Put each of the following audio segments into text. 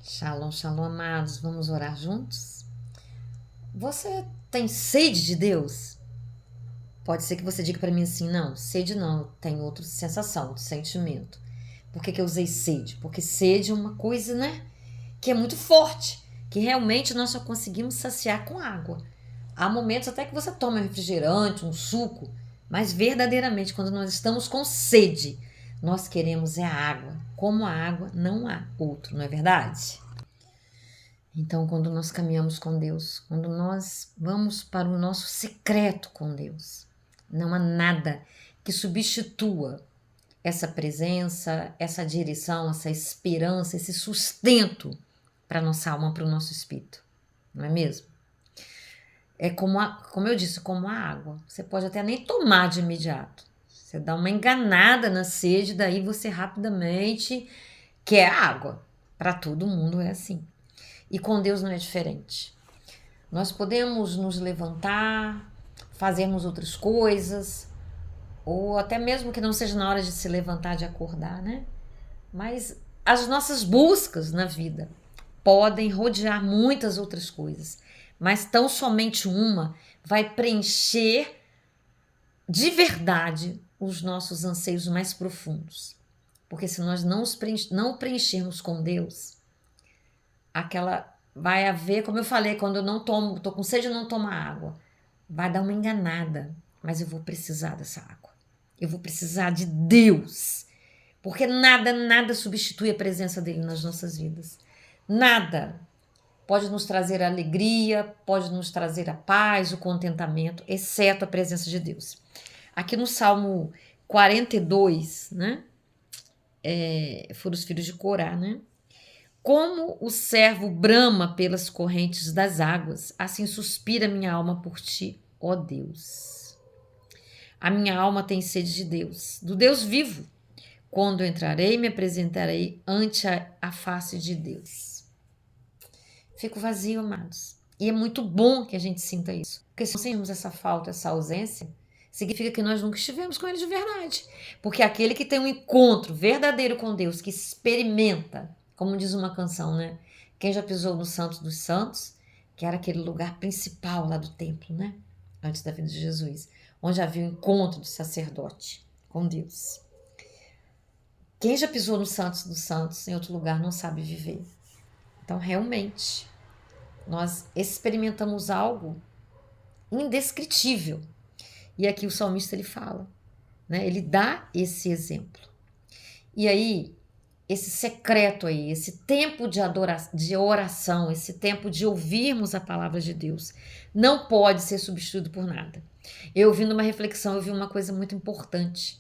Shalom, shalom, amados. Vamos orar juntos? Você tem sede de Deus? Pode ser que você diga para mim assim, não, sede não, tem outra sensação, sentimento. Por que eu usei sede? Porque sede é uma coisa, né, que é muito forte, que realmente nós só conseguimos saciar com água. Há momentos até que você toma um refrigerante, um suco, mas verdadeiramente quando nós estamos com sede, nós queremos é a água. Como a água, não há outro, não é verdade? Então, quando nós caminhamos com Deus, quando nós vamos para o nosso secreto com Deus, não há nada que substitua essa presença, essa direção, essa esperança, esse sustento para a nossa alma, para o nosso espírito, não é mesmo? É como eu disse, como a água. Você pode até nem tomar de imediato. Você dá uma enganada na sede, daí você rapidamente quer água. Para todo mundo é assim. E com Deus não é diferente. Nós podemos nos levantar, fazermos outras coisas, ou até mesmo que não seja na hora de se levantar, de acordar, né? Mas as nossas buscas na vida podem rodear muitas outras coisas, mas tão somente uma vai preencher de verdade os nossos anseios mais profundos. Porque se nós não preenchermos com Deus, aquela vai haver, como eu falei, quando eu não tomo, tô com sede, eu não tomo água. Vai dar uma enganada, mas eu vou precisar dessa água. Eu vou precisar de Deus. Porque nada substitui a presença dele nas nossas vidas. Nada pode nos trazer a alegria, pode nos trazer a paz, o contentamento, exceto a presença de Deus. Aqui no Salmo 42, né? Foram os filhos de Corá, né? Como o servo brama pelas correntes das águas, assim suspira minha alma por ti, ó Deus. A minha alma tem sede de Deus, do Deus vivo. Quando entrarei, me apresentarei ante a face de Deus. Fico vazio, amados. E é muito bom que a gente sinta isso. Porque se nós sentimos essa falta, essa ausência, significa que nós nunca estivemos com ele de verdade. Porque aquele que tem um encontro verdadeiro com Deus, que experimenta, como diz uma canção, né? Quem já pisou no Santo dos Santos, que era aquele lugar principal lá do templo, né? Antes da vinda de Jesus, onde havia o encontro do sacerdote com Deus. Quem já pisou no Santos dos Santos em outro lugar não sabe viver. Então, realmente, nós experimentamos algo indescritível. E aqui o salmista ele fala, né? Ele dá esse exemplo. E aí, esse secreto aí, esse tempo de oração, esse tempo de ouvirmos a palavra de Deus, não pode ser substituído por nada. Eu ouvindo uma reflexão, eu vi uma coisa muito importante.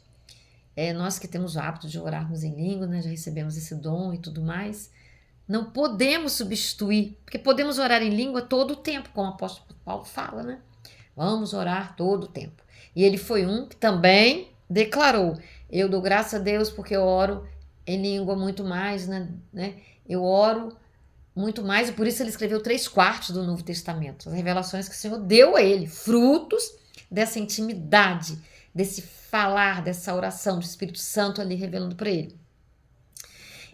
Nós que temos o hábito de orarmos em língua, né? Já recebemos esse dom e tudo mais. Não podemos substituir, porque podemos orar em língua todo o tempo, como o apóstolo Paulo fala, né? Vamos orar todo o tempo. E ele foi um que também declarou: eu dou graças a Deus porque eu oro em língua muito mais, né? Eu oro muito mais, e por isso ele escreveu 3/4 do Novo Testamento. As revelações que o Senhor deu a ele, frutos dessa intimidade, desse falar, dessa oração do Espírito Santo ali revelando para ele.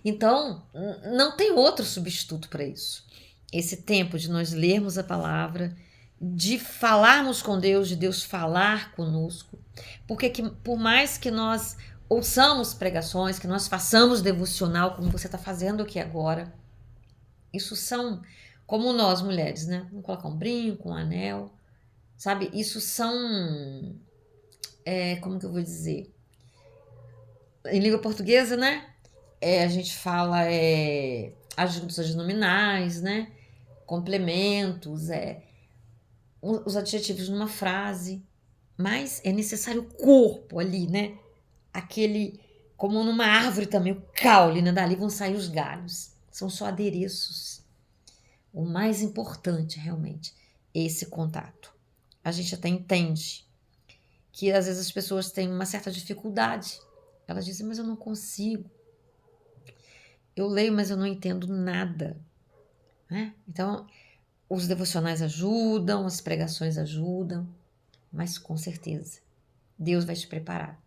Então, não tem outro substituto para isso. Esse tempo de nós lermos a palavra, de falarmos com Deus, de Deus falar conosco, porque por mais que nós ouçamos pregações, que nós façamos devocional, como você está fazendo aqui agora, isso são, como nós mulheres, né? Vamos colocar um brinco, um anel, sabe? Isso são, como que eu vou dizer? Em língua portuguesa, né? A gente fala adjuntos adnominais, né? Complementos, os adjetivos numa frase, mas é necessário o corpo ali, né? Aquele, como numa árvore também, o caule, né? Dali vão sair os galhos. São só adereços. O mais importante, realmente, é esse contato. A gente até entende que às vezes as pessoas têm uma certa dificuldade. Elas dizem, mas eu não consigo. Eu leio, mas eu não entendo nada. Né? Então, os devocionais ajudam, as pregações ajudam, mas com certeza, Deus vai te preparar.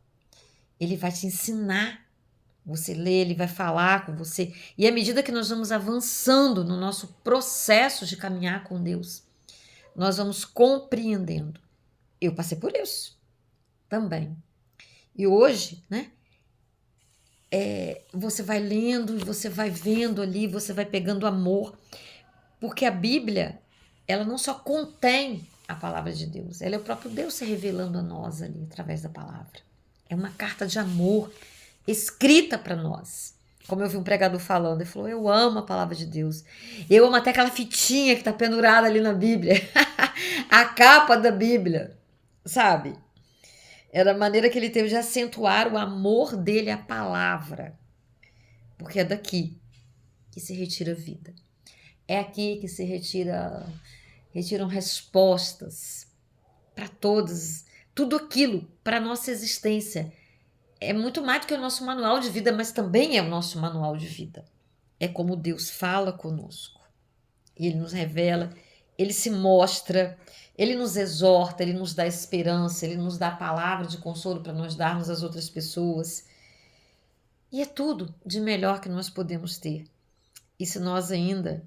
Ele vai te ensinar Você lê, ele vai falar com você. E à medida que nós vamos avançando no nosso processo de caminhar com Deus, nós vamos compreendendo. Eu passei por isso também. E hoje, né? Você vai lendo e você vai vendo ali, você vai pegando amor. Porque a Bíblia, ela não só contém a palavra de Deus, ela é o próprio Deus se revelando a nós ali através da palavra. É uma carta de amor escrita para nós. Como eu vi um pregador falando, ele falou: eu amo a palavra de Deus. Eu amo até aquela fitinha que está pendurada ali na Bíblia. A capa da Bíblia, sabe? Era a maneira que ele teve de acentuar o amor dele à palavra. Porque é daqui que se retira a vida. É aqui que se retiram respostas para todos, tudo aquilo para a nossa existência. É muito mais do que o nosso manual de vida, mas também é o nosso manual de vida. É como Deus fala conosco. E Ele nos revela, Ele se mostra, Ele nos exorta, Ele nos dá esperança, Ele nos dá a palavra de consolo para nós darmos às outras pessoas. E é tudo de melhor que nós podemos ter. E se nós ainda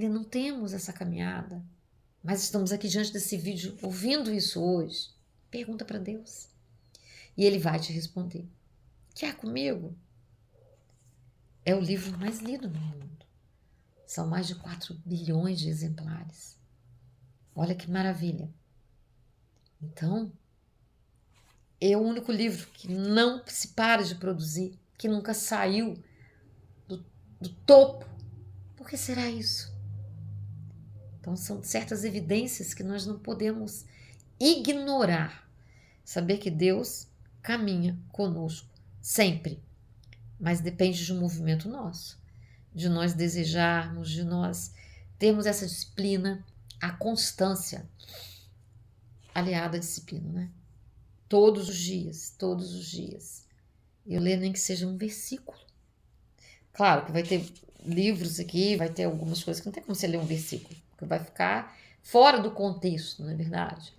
não temos essa caminhada, mas estamos aqui diante desse vídeo ouvindo isso hoje, pergunta para Deus. E Ele vai te responder. Quer comigo? É o livro mais lido no mundo. São mais de 4 bilhões de exemplares. Olha que maravilha. Então, é o único livro que não se para de produzir, que nunca saiu do topo. Por que será isso? Então, são certas evidências que nós não podemos ignorar. Saber que Deus caminha conosco sempre, mas depende de um movimento nosso, de nós desejarmos, de nós termos essa disciplina, a constância aliada à disciplina, né? Todos os dias. Eu leio nem que seja um versículo. Claro que vai ter livros aqui, vai ter algumas coisas que não tem como você ler um versículo, porque vai ficar fora do contexto, não é verdade?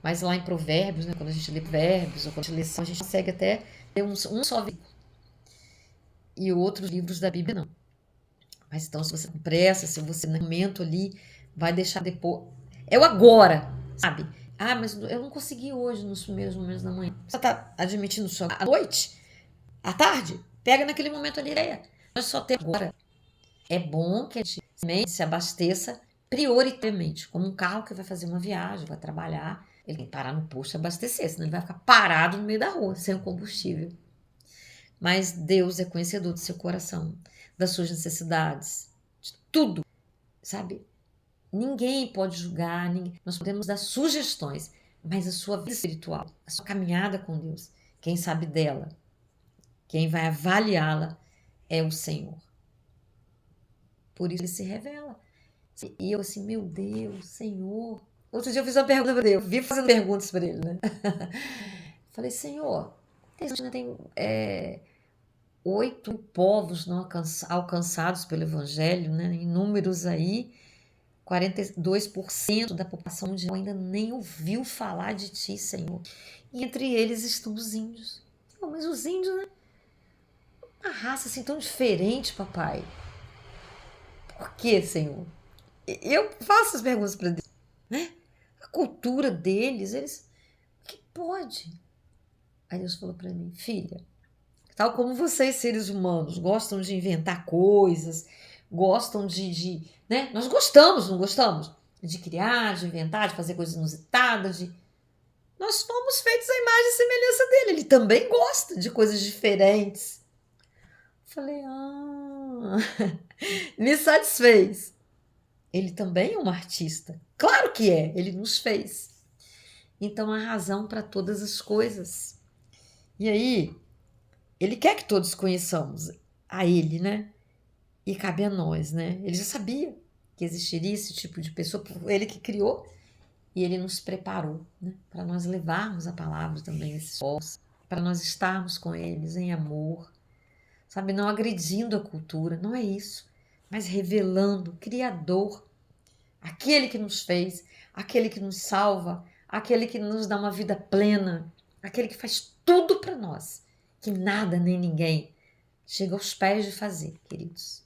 Mas lá em Provérbios, né, quando a gente lê Provérbios, ou quando a gente lê Salmos, a gente consegue até ter um só versículo. E outros livros da Bíblia não. Mas então, se você tem pressa, se você no momento ali vai deixar depois. É o agora, sabe? Ah, mas eu não consegui hoje, nos primeiros momentos da manhã. Você está admitindo só à noite? À tarde? Pega naquele momento ali. Nós só temos agora. É bom que a gente se abasteça prioritariamente, como um carro que vai fazer uma viagem, vai trabalhar. Ele tem que parar no posto e abastecer, senão ele vai ficar parado no meio da rua, sem o combustível. Mas Deus é conhecedor do seu coração, das suas necessidades, de tudo, sabe? Ninguém pode julgar, nós podemos dar sugestões, mas a sua vida espiritual, a sua caminhada com Deus, quem sabe dela, quem vai avaliá-la é o Senhor. Por isso Ele se revela. E eu assim, meu Deus, Senhor. Outro dia eu fiz uma pergunta para Deus, eu vi fazendo perguntas para Ele, né? Falei, Senhor, tem 8 povos não alcançados pelo Evangelho, né? Em números aí, 42% da população mundial ainda nem ouviu falar de Ti, Senhor. E entre eles estão os índios. Não, mas os índios, né? Uma raça assim tão diferente, papai. Por que, Senhor? Eu faço as perguntas para Deus, né? A cultura deles, eles... que pode? Aí Deus falou para mim, filha, tal como vocês, seres humanos, gostam de inventar coisas, gostam né? Nós gostamos, não gostamos? De criar, de inventar, de fazer coisas inusitadas, Nós fomos feitos à imagem e semelhança dele. Ele também gosta de coisas diferentes. Falei, me satisfez. Ele também é um artista. Claro que é, ele nos fez. Então, há razão para todas as coisas. E aí, Ele quer que todos conheçamos a Ele, né? E cabe a nós, né? Ele já sabia que existiria esse tipo de pessoa, Ele que criou, e Ele nos preparou, né? Para nós levarmos a palavra também, esses povos, para nós estarmos com eles em amor, sabe? Não agredindo a cultura, não é isso, mas revelando o Criador, aquele que nos fez, aquele que nos salva, aquele que nos dá uma vida plena, aquele que faz tudo para nós, que nada nem ninguém chega aos pés de fazer, queridos.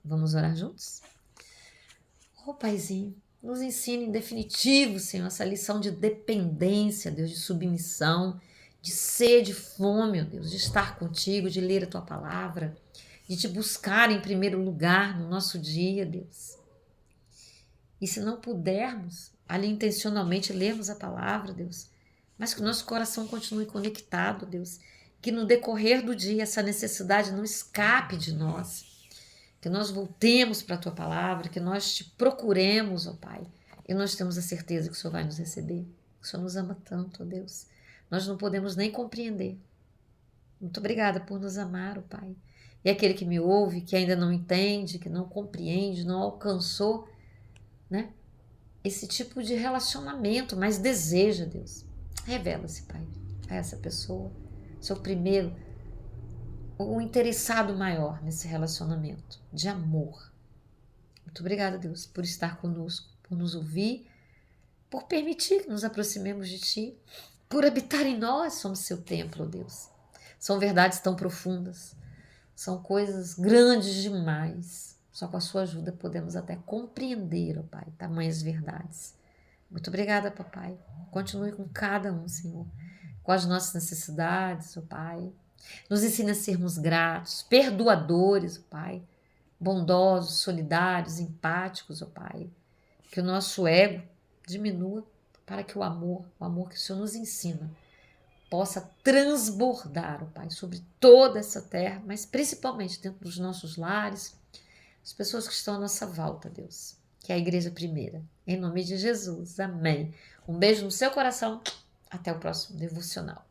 Vamos orar juntos? Oh, Paizinho, nos ensina em definitivo, Senhor, essa lição de dependência, Deus, de submissão, de sede, fome, ó Deus, de estar contigo, de ler a tua palavra, de te buscar em primeiro lugar no nosso dia, Deus. E se não pudermos, ali intencionalmente lermos a palavra, Deus, mas que o nosso coração continue conectado, Deus, que no decorrer do dia essa necessidade não escape de nós, que nós voltemos para a tua palavra, que nós te procuremos, ó Pai, e nós temos a certeza que o Senhor vai nos receber, que o Senhor nos ama tanto, ó Deus, nós não podemos nem compreender. Muito obrigada por nos amar, ó Pai. E aquele que me ouve, que ainda não entende, que não compreende, não alcançou, né, esse tipo de relacionamento, mas deseja, Deus, revela-se, Pai, a essa pessoa, seu primeiro, o interessado maior nesse relacionamento de amor. Muito obrigada, Deus, por estar conosco, por nos ouvir, por permitir que nos aproximemos de Ti, por habitar em nós, somos Seu templo, Deus. São verdades tão profundas, são coisas grandes demais. Só com a sua ajuda podemos até compreender, ó Pai, tamanhas verdades. Muito obrigada, papai. Continue com cada um, Senhor, com as nossas necessidades, ó Pai. Nos ensina a sermos gratos, perdoadores, ó Pai, bondosos, solidários, empáticos, ó Pai. Que o nosso ego diminua para que o amor que o Senhor nos ensina, possa transbordar, ó Pai, sobre toda essa terra, mas principalmente dentro dos nossos lares, as pessoas que estão à nossa volta, Deus, que é a igreja primeira. Em nome de Jesus, amém. Um beijo no seu coração, até o próximo devocional.